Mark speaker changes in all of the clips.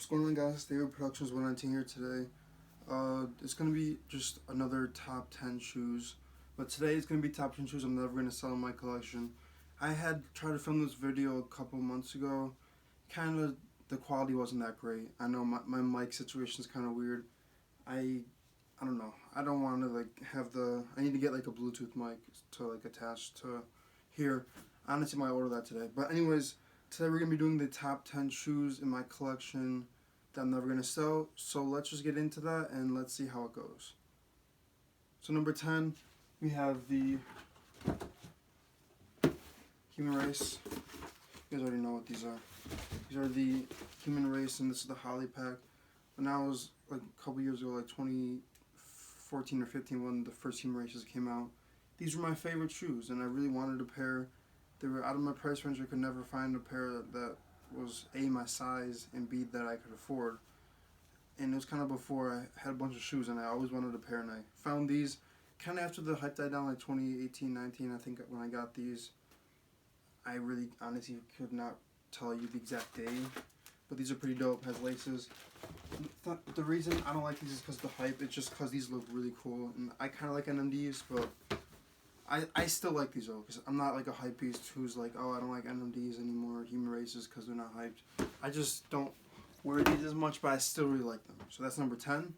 Speaker 1: What's going on, guys? David Productions 119 here today. It's going to be just another top 10 shoes. But today it's going to be top 10 shoes I'm never going to sell in my collection. I had tried to film this video a couple months ago. Kind of, the quality wasn't that great. I know my mic situation is kind of weird. I don't know. I don't want to I need to get like a Bluetooth mic to like attach to here. I honestly might order that today. But anyways, today we're going to be doing the top 10 shoes in my collection that I'm never going to sell. So let's just get into that and let's see how it goes. So number 10, we have the Human Race. You guys already know what these are. These are the Human Race, and this is the Holly pack. When I was like a couple years ago, like 2014 or 15, when the first Human Races came out, these were my favorite shoes, and I really wanted a pair. They were out of my price range. I could never find a pair that was A, my size, and B, that I could afford. And it was kind of before I had a bunch of shoes, and I always wanted a pair, and I found these kind of after the hype died down, like 2018, 19, I think, when I got these. I really honestly could not tell you the exact day, but these are pretty dope. Has laces. The reason I don't like these is because of the hype. It's just because these look really cool, and I kind of like NMDs, but I still like these though, because I'm not like a hype beast who's like, oh, I don't like NMDs anymore, Human Races, because they're not hyped. I just don't wear these as much, but I still really like them. So that's number 10.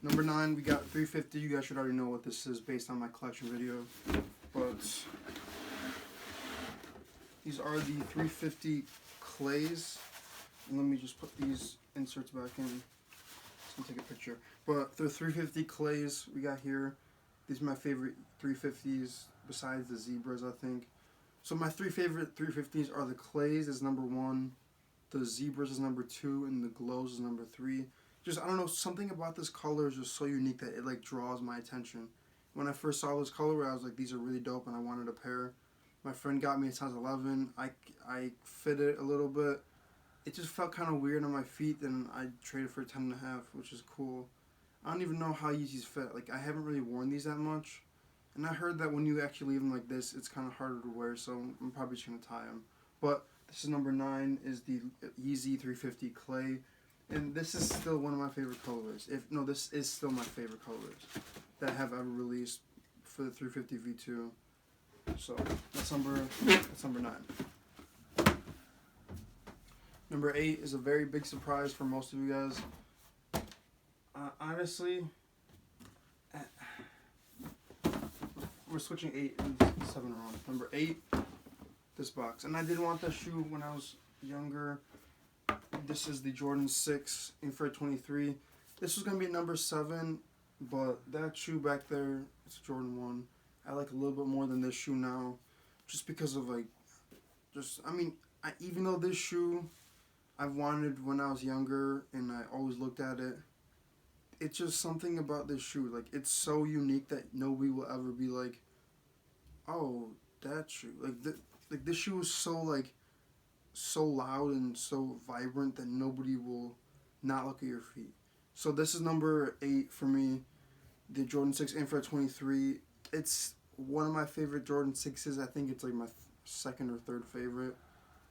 Speaker 1: Number 9, we got 350. You guys should already know what this is based on my collection video, but these are the 350 clays. And let me just put these inserts back in. Just gonna take a picture. But the 350 clays we got here. These are my favorite 350s besides the zebras, I think. So my three favorite 350s are the clays is number 1, the zebras is number 2, and the glows is number 3. Just, I don't know, something about this color is just so unique that it like draws my attention. When I first saw this color, I was like, these are really dope, and I wanted a pair. My friend got me a size 11. I fit it a little bit. It just felt kind of weird on my feet, and I traded for a 10.5, which is cool. I don't even know how Yeezys fit. Like, I haven't really worn these that much. And I heard that when you actually leave them like this, it's kind of harder to wear, so I'm probably just going to tie them. But this is number 9, is the Yeezy 350 Clay. And this is still one of my favorite colorways. This is still my favorite colorways that have ever released for the 350 V2. So that's number 9. Number 8 is a very big surprise for most of you guys. Honestly, we're switching 8 and 7 around. Number 8, this box. And I did want this shoe when I was younger. This is the Jordan 6 Infrared 23. This was going to be number 7, but that shoe back there, it's Jordan 1. I like a little bit more than this shoe now, just because of even though this shoe I've wanted when I was younger and I always looked at it, it's just something about this shoe. Like, it's so unique that nobody will ever be like, oh, that shoe. Like this shoe is so loud and so vibrant that nobody will not look at your feet. So this is number 8 for me, the Jordan 6 Infrared 23. It's one of my favorite Jordan 6s. I think it's like my second or third favorite,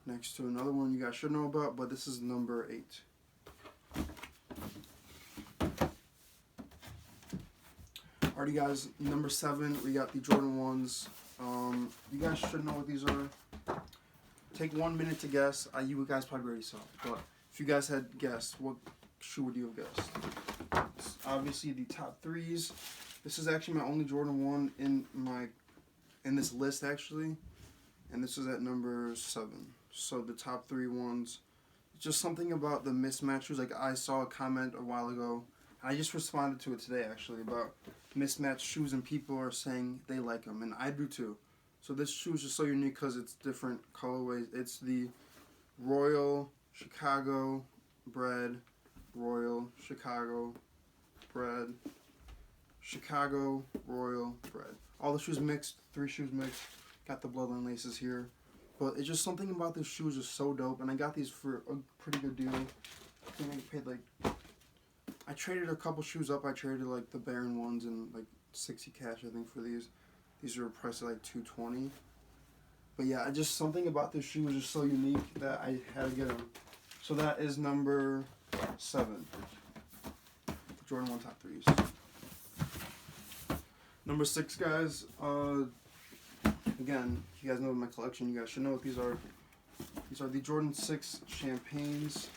Speaker 1: next to another one you guys should know about, but this is number 8. Alrighty, guys, number 7, we got the Jordan 1s. You guys should know what these are. Take 1 minute to guess. You guys probably already saw it, but if you guys had guessed, what shoe would you have guessed? It's obviously the top 3s. This is actually my only Jordan 1 in this list, actually, and this is at number 7. So the top 3 ones, just something about the mismatch shoes. Like, I saw a comment a while ago, and I just responded to it today, actually, about mismatched shoes, and people are saying they like them, and I do too. So this shoe is just so unique because it's different colorways. It's the Royal Chicago Bred, Royal Chicago Bred, Chicago Royal Bred. All the shoes mixed, 3 shoes mixed. Got the bloodline laces here. But it's just something about this shoe is just so dope, and I got these for a pretty good deal. I think I paid I traded a couple shoes up. I traded like the Baron ones and like 60 cash, I think, for these. These are priced at like $220. But yeah, just something about this shoe was just so unique that I had to get them. So that is number 7. Jordan 1 top 3s. Number 6, guys. Again, if you guys know my collection, you guys should know what these are. These are the Jordan 6 Champagnes.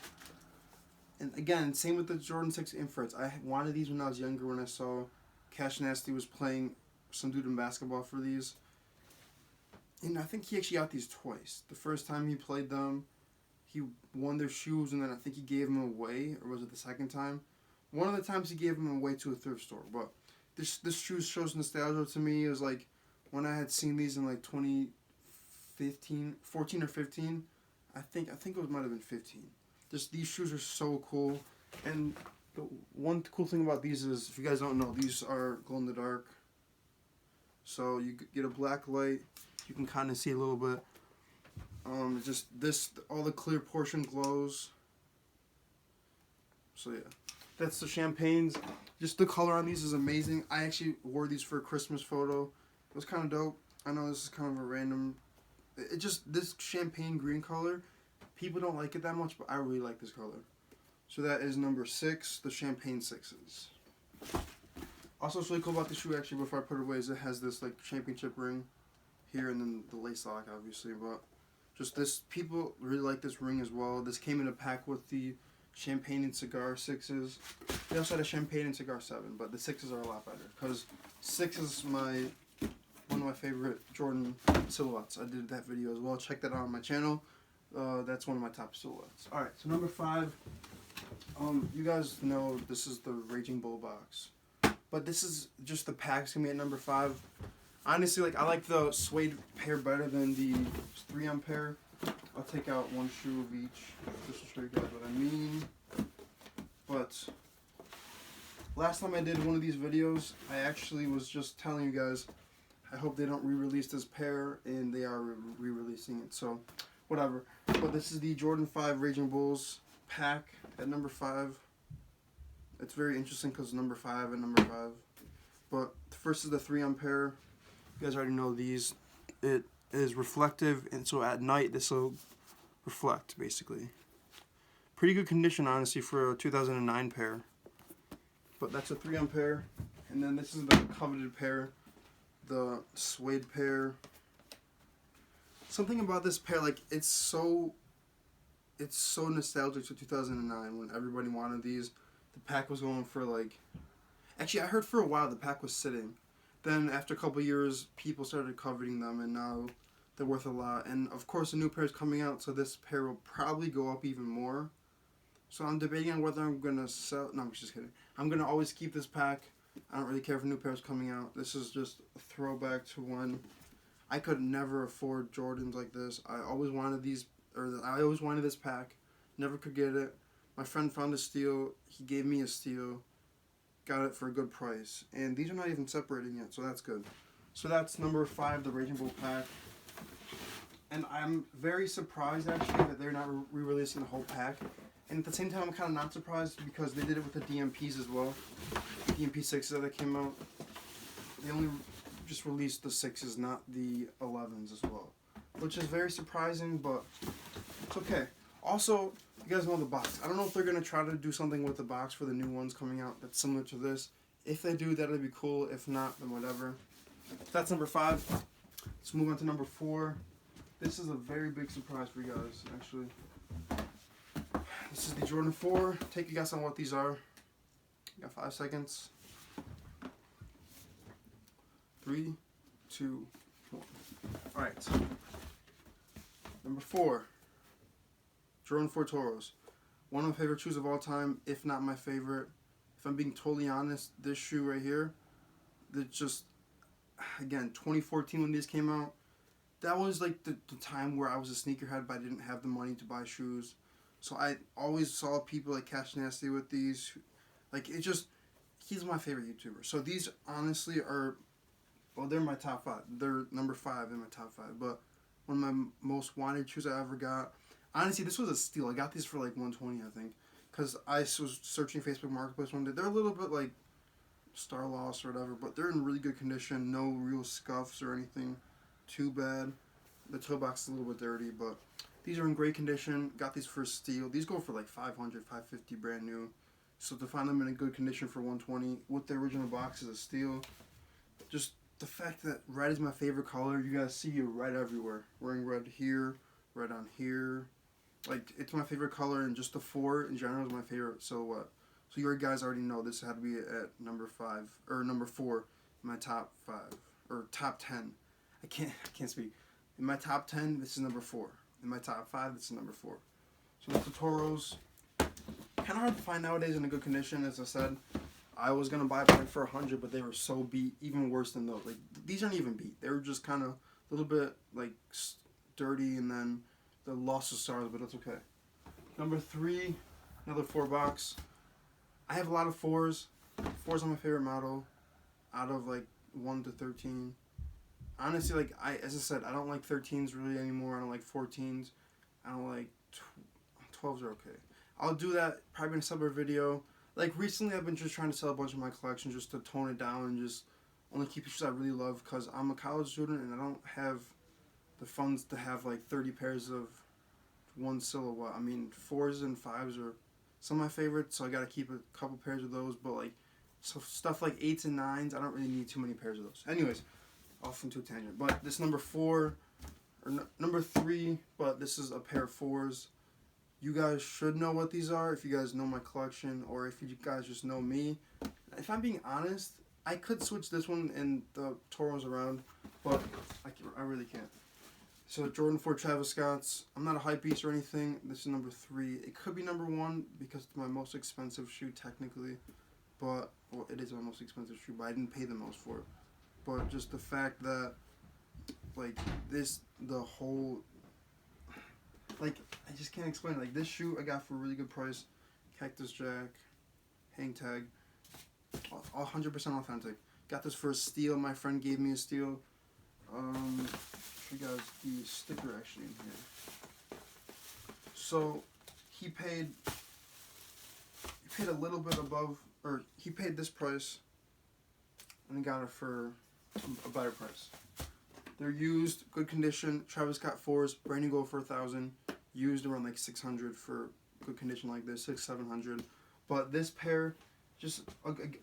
Speaker 1: And again, same with the Jordan 6 Infrareds. I wanted these when I was younger, when I saw Cash Nasty was playing some dude in basketball for these. And I think he actually got these twice. The first time he played them, he won their shoes, and then I think he gave them away, or was it the second time? One of the times he gave them away to a thrift store. But this shoe shows nostalgia to me. It was like when I had seen these in like 2015, 14 or 15. I think it might have been 15. Just these shoes are so cool. And the one cool thing about these is, if you guys don't know, these are glow in the dark. So you get a black light. You can kind of see a little bit. Just this, all the clear portion glows. So yeah, that's the Champagnes. Just the color on these is amazing. I actually wore these for a Christmas photo. It was kind of dope. I know this is kind of a random. This champagne green color, people don't like it that much, but I really like this color. So that is number 6, the Champagne 6s. Also, what's really cool about the shoe, actually, before I put it away, is it has this like championship ring here, and then the lace lock, obviously. But just this, people really like this ring as well. This came in a pack with the Champagne and Cigar 6s. They also had a Champagne and Cigar 7, but the 6s are a lot better, because 6 is one of my favorite Jordan silhouettes. I did that video as well. Check that out on my channel. That's one of my top silhouettes. Alright, so number 5. You guys know this is the Raging Bull box. But this is just the pack's gonna be at number 5. Honestly, like, I like the suede pair better than the 3M pair. I'll take out one shoe of each just to show you guys what I mean. But last time I did one of these videos, I actually was just telling you guys, I hope they don't re-release this pair, and they are re-releasing it, so whatever. But this is the Jordan 5 Raging Bulls pack at number 5. It's very interesting because number 5 and number 5. But first is the 3M pair. You guys already know these. It is reflective, and so at night this will reflect, basically. Pretty good condition, honestly, for a 2009 pair. But that's a 3M pair. And then this is the coveted pair, the suede pair. Something about this pair, like, it's so nostalgic to 2009 when everybody wanted these. The pack was going for like, actually I heard for a while the pack was sitting. Then after a couple years, people started coveting them, and now they're worth a lot. And of course, a new pair is coming out, so this pair will probably go up even more. So I'm debating on whether I'm gonna sell. No, I'm just kidding. I'm gonna always keep this pack. I don't really care if a new pair is coming out. This is just a throwback to when I could never afford Jordans like this. I always wanted these, or I always wanted this pack. Never could get it. My friend found a steal. He gave me a steal. Got it for a good price. And these are not even separating yet, so that's good. So that's number 5, the Raging Bull pack. And I'm very surprised, actually, that they're not re-releasing the whole pack. And at the same time, I'm kind of not surprised because they did it with the DMPs as well. The DMP 6s that came out. They only just released the 6s, not the 11s as well. Which is very surprising, but it's okay. Also, you guys know the box. I don't know if they're going to try to do something with the box for the new ones coming out that's similar to this. If they do, that'll be cool. If not, then whatever. That's number 5. Let's move on to number 4. This is a very big surprise for you guys, actually. This is the Jordan 4. Take a guess on what these are. You got 5 seconds. 3, 2, 1. Alright. Number 4. Jordan 4 Toros. One of my favorite shoes of all time, if not my favorite. If I'm being totally honest, this shoe right here, that just, again, 2014 when these came out, that was like the time where I was a sneakerhead, but I didn't have the money to buy shoes. So I always saw people like Cash Nasty with these. Like, it just, he's my favorite YouTuber. So these honestly are, well, they're my top 5. They're number 5 in my top 5. But one of my most wanted shoes I ever got. Honestly, this was a steal. I got these for like $120, I think. Because I was searching Facebook Marketplace one day. They're a little bit like Star Lost or whatever, but they're in really good condition. No real scuffs or anything too bad. the toe box is a little bit dirty, but these are in great condition. Got these for steal. These go for like 500, 550 brand new. So to find them in a good condition for 120 with the original box is a steal. Just the fact that red is my favorite color. You guys see it red everywhere. Wearing red here, red on here. Like, it's my favorite color, and just the 4 in general is my favorite silhouette. So you guys already know this had to be at number 5 or number 4 in my top 5 or top 10. I can't speak. In my top 10, this is number 4. In my top 5, this is number 4. So the Totoros, kind of hard to find nowadays in a good condition. As I said, I was gonna buy them for 100, but they were so beat, even worse than those. Like, these aren't even beat. They were just kind of a little bit like dirty, and then the loss of stars, but it's okay. Number 3, another 4 box. I have a lot of 4s. 4s are my favorite model, out of like 1 to 13. Honestly, like as I said, I don't like 13s really anymore. I don't like 14s. I don't like 12s are okay. I'll do that probably in a separate video. Like recently, I've been just trying to sell a bunch of my collection just to tone it down and just only keep the shoes I really love, because I'm a college student and I don't have the funds to have like 30 pairs of one silhouette. I mean, 4s and 5s are some of my favorites, so I gotta keep a couple pairs of those. But like, so stuff like 8s and 9s, I don't really need too many pairs of those. Anyways, off into a tangent. But this number 4 or number 3, but this is a pair of 4s. You guys should know what these are if you guys know my collection, or if you guys just know me. If I'm being honest, I could switch this one and the Toros around, but I really can't. So Jordan 4 Travis Scott's. I'm not a hype beast or anything. This is number 3. It could be number 1 because it's my most expensive shoe technically, but well, it is my most expensive shoe, but I didn't pay the most for it. But just the fact that like this, the whole, like, I just can't explain it. Like, this shoe I got for a really good price. Cactus Jack, hang tag, 100% authentic. Got this for a steal. My friend gave me a steal. You guys the sticker actually in here. So he paid a little bit above, or he paid this price, and he got it for a better price. They're used, good condition. Travis Scott 4s, brand new go for $1,000. Used around like 600 for good condition like this, 600-700. But this pair, just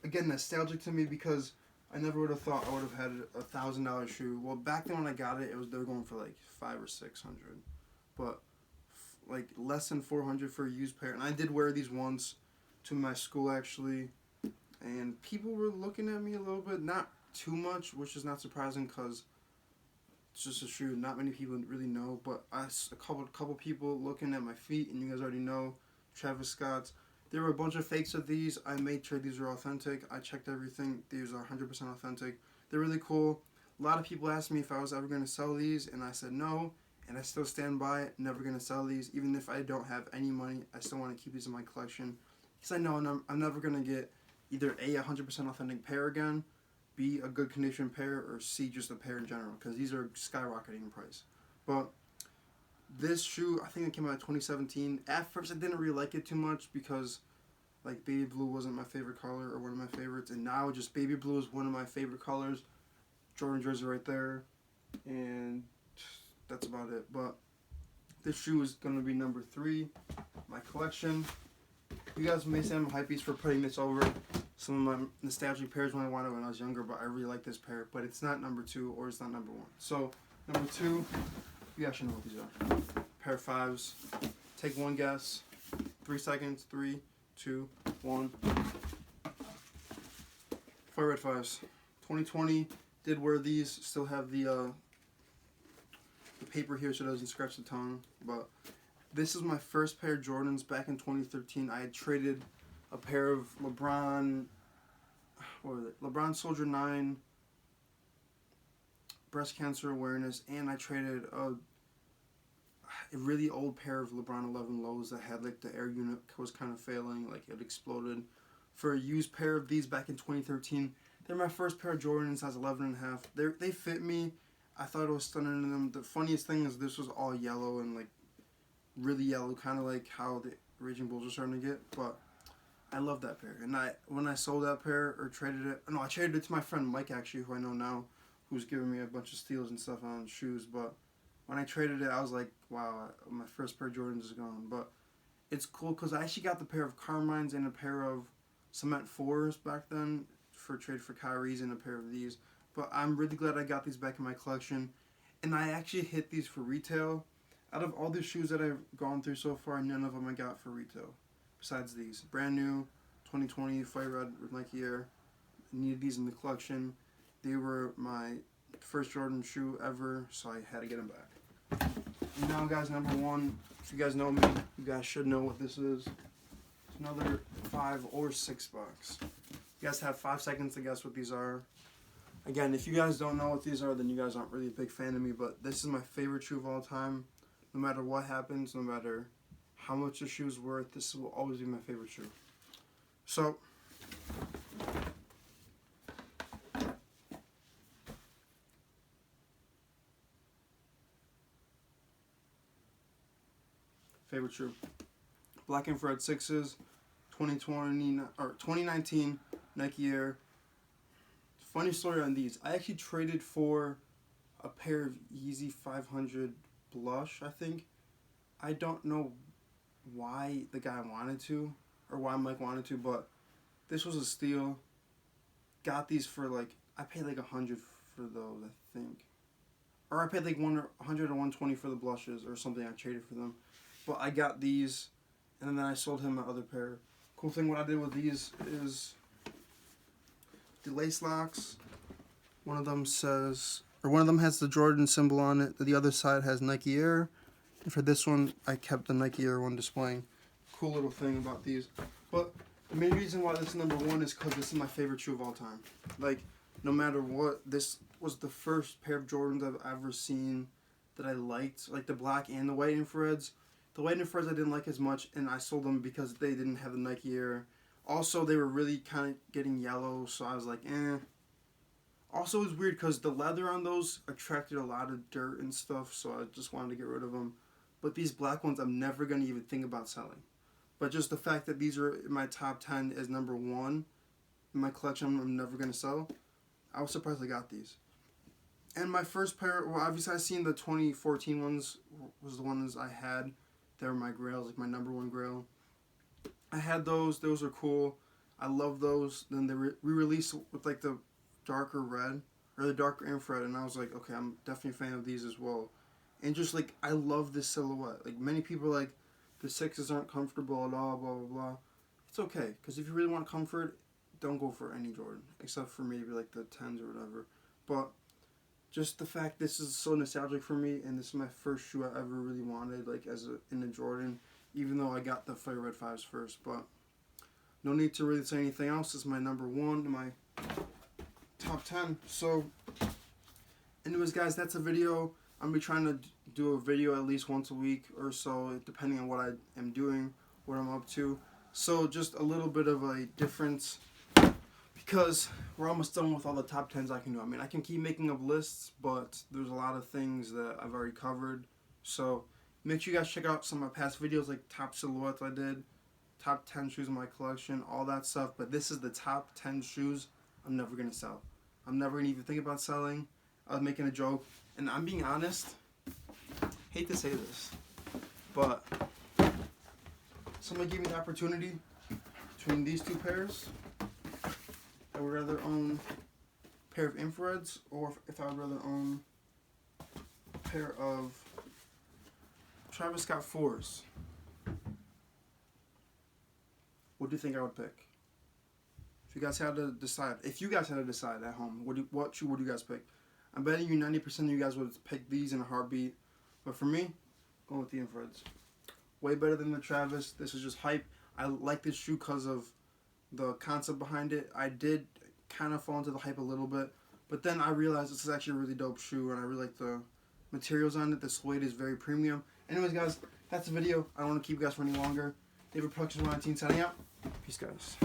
Speaker 1: again nostalgic to me, because I never would have thought I would have had a $1,000 shoe. Well, back then when I got it, they were going for like 500 or 600, but like less than 400 for a used pair. And I did wear these once to my school actually, and people were looking at me a little bit, not too much, which is not surprising because it's just a shoe not many people really know. But a couple people looking at my feet, and you guys already know Travis Scott's. There were a bunch of fakes of these. I made sure these are authentic. I checked everything. These are 100% authentic. They're really cool. A lot of people asked me if I was ever going to sell these, and I said no, and I still stand by it. Never going to sell these. Even if I don't have any money, I still want to keep these in my collection, because I know I'm never going to get either A, 100% authentic pair again, B, a good condition pair, or C, just a pair in general, because these are skyrocketing in price. But this shoe, I think it came out in 2017. At first, I didn't really like it too much because, like, baby blue wasn't my favorite color or one of my favorites, and now just baby blue is one of my favorite colors. Jordan jersey right there, and that's about it. But this shoe is gonna be number 3, my collection. You guys may say I'm a hypebeast for putting this over some of my nostalgic pairs when I was younger, but I really like this pair. But it's not number 2 or it's not number 1. So number 2. You guys should know what these are. Pair of 5s. Take one guess. 3 seconds. 3, 2, 1. 4 red 5s. 2020. Did wear these. Still have the paper here so it doesn't scratch the tongue. But this is my first pair of Jordans back in 2013. I had traded a pair of Lebron. What was it? Lebron Soldier 9. Breast cancer awareness, and I traded a really old pair of LeBron 11 lows that had like the air unit was kind of failing, like it exploded, for a used pair of these back in 2013. They're my first pair of Jordans, size 11.5. They fit me. I thought it was stunning in them. The funniest thing is this was all yellow and like really yellow, kind of like how the Raging Bulls are starting to get. But I love that pair, and when I sold that pair or traded it, no, I traded it to my friend Mike actually, who I know now, who's giving me a bunch of steals and stuff on shoes. But when I traded it, I was like, wow, my first pair of Jordans is gone. But it's cool because I actually got the pair of Carmines and a pair of Cement 4s back then for trade for Kyrie's and a pair of these. But I'm really glad I got these back in my collection. And I actually hit these for retail. Out of all the shoes that I've gone through so far, none of them I got for retail. Besides these. Brand new, 2020 Fire Red Nike Air. I needed these in the collection. They were my first Jordan shoe ever, so I had to get them back. And now, guys, number one, if you guys know me, you guys should know what this is. It's another 5 or 6 bucks. You guys have 5 seconds to guess what these are. Again, if you guys don't know what these are, then you guys aren't really a big fan of me, but this is my favorite shoe of all time. No matter what happens, no matter how much the shoe's worth, this will always be my favorite shoe. So, favorite shoe. Black Infrared 6s, 2019 Nike Air. Funny story on these. I actually traded for a pair of Yeezy 500 Blush, I think. I don't know why the guy wanted to, or why Mike wanted to, but this was a steal. Got these for like, I paid like $100 for those, I think. Or I paid like $100 or $120 for the Blushes or something. I traded for them. But I got these, and then I sold him my other pair. Cool thing what I did with these is the lace locks. One of them says, or one of them has the Jordan symbol on it. The other side has Nike Air. And for this one, I kept the Nike Air one displaying. Cool little thing about these. But the main reason why this is number one is because this is my favorite shoe of all time. Like, no matter what, this was the first pair of Jordans I've ever seen that I liked. Like the black and the white infrareds. The white infrareds I didn't like as much, and I sold them because they didn't have the Nike Air. Also, they were really kind of getting yellow, so I was like, eh. Also, it was weird because the leather on those attracted a lot of dirt and stuff, so I just wanted to get rid of them. But these black ones, I'm never going to even think about selling. But just the fact that these are in my top 10 as number one in my collection, I'm never going to sell. I was surprised I got these. And my first pair, well, obviously I seen the 2014 ones was the ones I had. They were my grails, like my number one grail. I had those. Those are cool. I love those. Then they re-released with like the darker red or the darker infrared, and I was like, okay, I'm definitely a fan of these as well. And just like, I love this silhouette. Like, many people are like, the 6s aren't comfortable at all, blah, blah, blah. It's okay, because if you really want comfort, don't go for any Jordan, except for maybe like the 10s or whatever. But just the fact this is so nostalgic for me, and this is my first shoe I ever really wanted, like in a Jordan, even though I got the Fire Red 5s first. But no need to really say anything else. This is my number one in my top 10. So, anyways, guys, that's a video. I'm going to be trying to do a video at least once a week or so, depending on what I am doing, what I'm up to. So, just a little bit of a difference, because we're almost done with all the top 10s I can do. I mean, I can keep making up lists, but there's a lot of things that I've already covered. So, make sure you guys check out some of my past videos, like top silhouettes I did, top 10 shoes in my collection, all that stuff. But this is the top 10 shoes I'm never going to sell. I'm never going to even think about selling. I was making a joke, and I'm being honest. Hate to say this, but somebody gave me the opportunity between these two pairs. I would rather own a pair of infrareds, or if I would rather own a pair of Travis Scott 4s. What do you think I would pick? If you guys had to decide at home, what shoe would you guys pick? I'm betting you 90% of you guys would pick these in a heartbeat. But for me, going with the infrareds. Way better than the Travis. This is just hype. I like this shoe because of the concept behind it. I did kind of fall into the hype a little bit. But then I realized this is actually a really dope shoe, and I really like the materials on it. The suede is very premium. Anyways, guys, that's the video. I don't want to keep you guys for any longer. David Productions 119 signing out. Peace, guys.